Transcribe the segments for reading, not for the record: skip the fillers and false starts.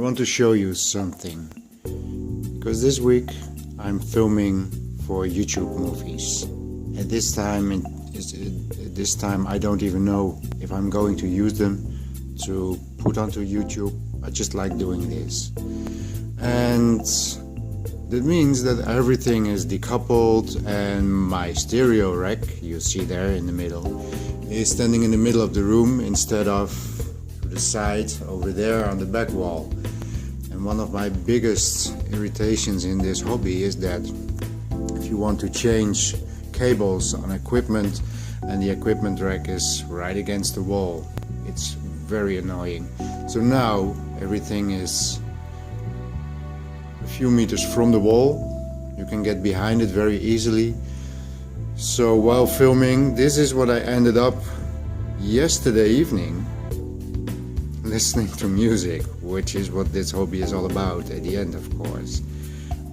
want to show you something, because this week I'm filming for YouTube movies. At this time I don't even know if I'm going to use them to put onto YouTube. I just like doing this, and that means that everything is decoupled, and my stereo rack, you see there in the middle, is standing in the middle of the room instead of to the side over there on the back wall. And one of my biggest irritations in this hobby is that if you want to change cables on equipment and the equipment rack is right against the wall, it's very annoying. So now everything is a few meters from the wall. You can get behind it very easily. So while filming, this is what I ended up yesterday evening, listening to music, which is what this hobby is all about at the end, of course.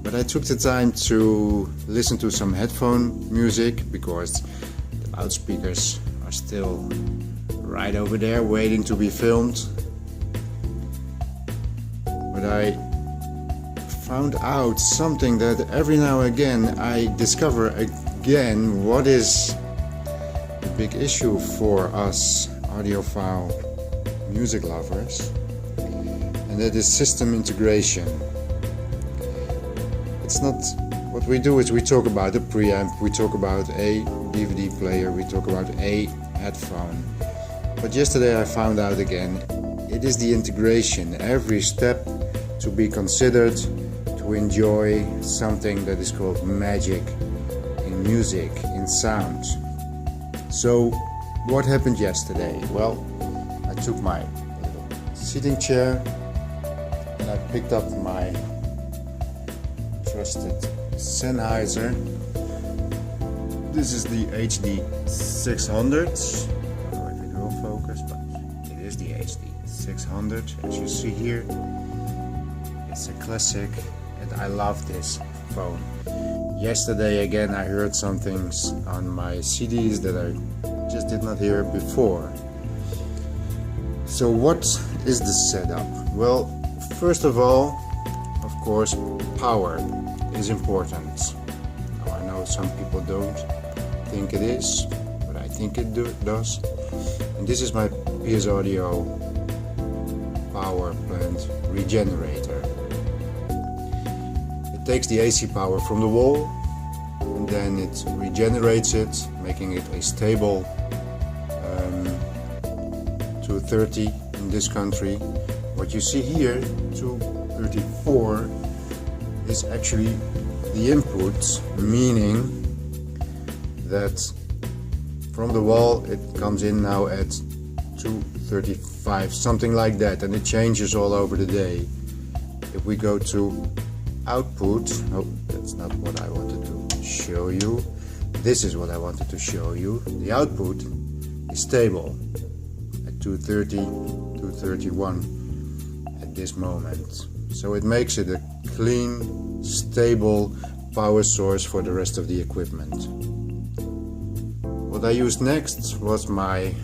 But I took the time to listen to some headphone music because the loudspeakers are still right over there waiting to be filmed. But I found out something that every now and again I discover again what is the big issue for us audiophile music lovers, and that is system integration. It's not what we do is we talk about a preamp, we talk about a DVD player, we talk about a headphone. But yesterday I found out again, it is the integration, every step to be considered to enjoy something that is called magic in music, in sound. So what happened yesterday? Well, I took my little seating chair and I picked up my trusted Sennheiser. This is the HD 600. I don't know if it will focus, but it is the HD 600. As you see here, it's a classic and I love this phone. Yesterday again I heard some things on my CDs that I just did not hear before. So what is the setup? Well, first of all, of course, power is important. Now, I know some people don't think it is, but I think it does. And this is my PS Audio power plant Regenerator. It takes the AC power from the wall and then it regenerates it, making it a stable 230 in this country. What you see here, 234, is actually the input, meaning that from the wall it comes in now at 235, something like that, and it changes all over the day. If we go to output, oh, that's not what I wanted to show you. This is what I wanted to show you. The output is stable at 230, 231 at this moment. So it makes it a clean, stable power source for the rest of the equipment. What I used next was my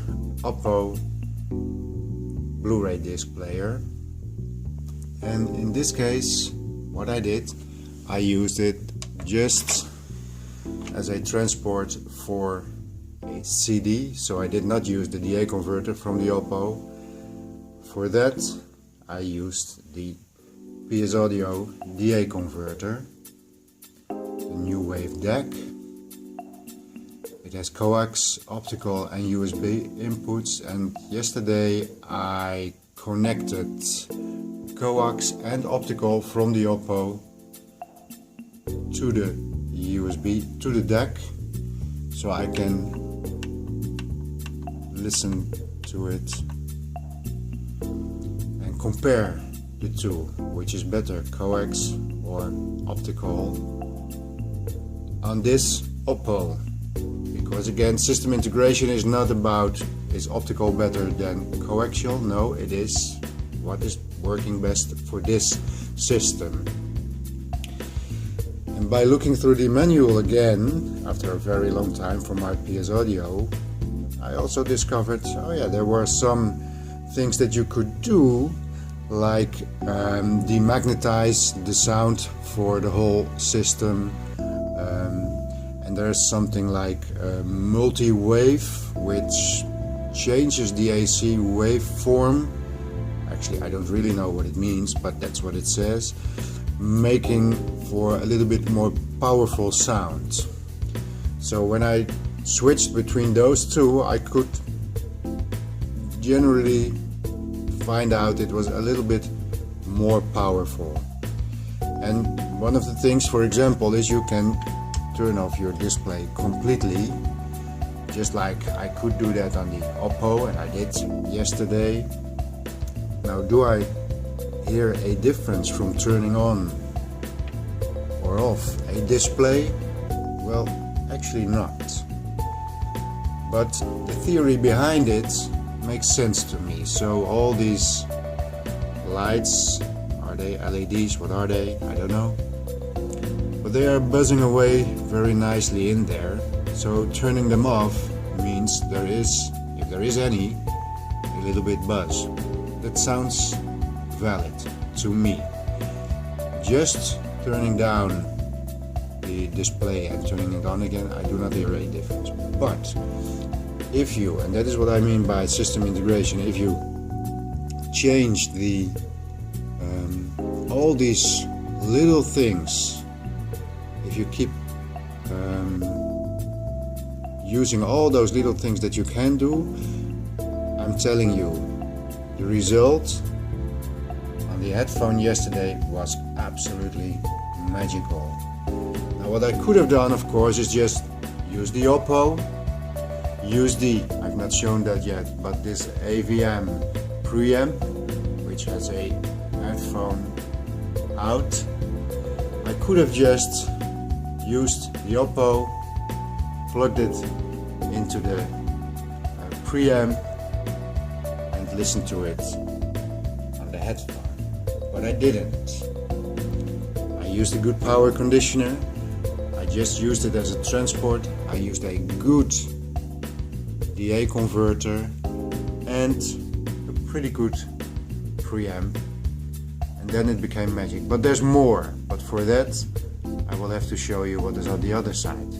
Oppo Blu-ray disc player, and in this case what I did, I used it just as a transport for a CD, so I did not use the DA converter from the Oppo. For that I used the PS Audio DA converter, the NuWave DAC. It has coax, optical and USB inputs, and yesterday I connected coax and optical from the Oppo to the USB, to the DAC, so I can listen to it and compare the two, which is better, coax or optical, on this Oppo. Because again, system integration is not about is optical better than coaxial. No, it is what is working best for this system. And by looking through the manual again, after a very long time for my PS Audio, I also discovered, oh yeah, there were some things that you could do like demagnetize the sound for the whole system, and there's something like multi-wave, which changes the AC waveform. Actually, I don't really know what it means, but that's what it says, making for a little bit more powerful sound. So when I switched between those two, I could generally find out it was a little bit more powerful. And one of the things, for example, is you can turn off your display completely, just like I could do that on the Oppo, and I did yesterday. Now, do I hear a difference from turning on or off a display? Well, actually not. But the theory behind it makes sense to me. So all these lights, are they LEDs? What are they? I don't know. But they are buzzing away very nicely in there. So turning them off means there is, if there is any, a little bit buzz. That sounds valid to me. Just turning down the display and turning it on again, I do not hear a difference. But if you, and that is what I mean by system integration, if you change the all these little things, if you keep using all those little things that you can do, I'm telling you, the result on the headphone yesterday was absolutely magical. Now what I could have done, of course, is just use the Oppo, use the, I've not shown that yet, but this AVM preamp, which has a headphone out. I could have just used the Oppo, plugged it into the preamp and listened to it on the headphone, but I didn't. I used a good power conditioner, I just used it as a transport, I used a good DA converter and a pretty good preamp, and then it became magic. But there's more, but for that I will have to show you what is on the other side.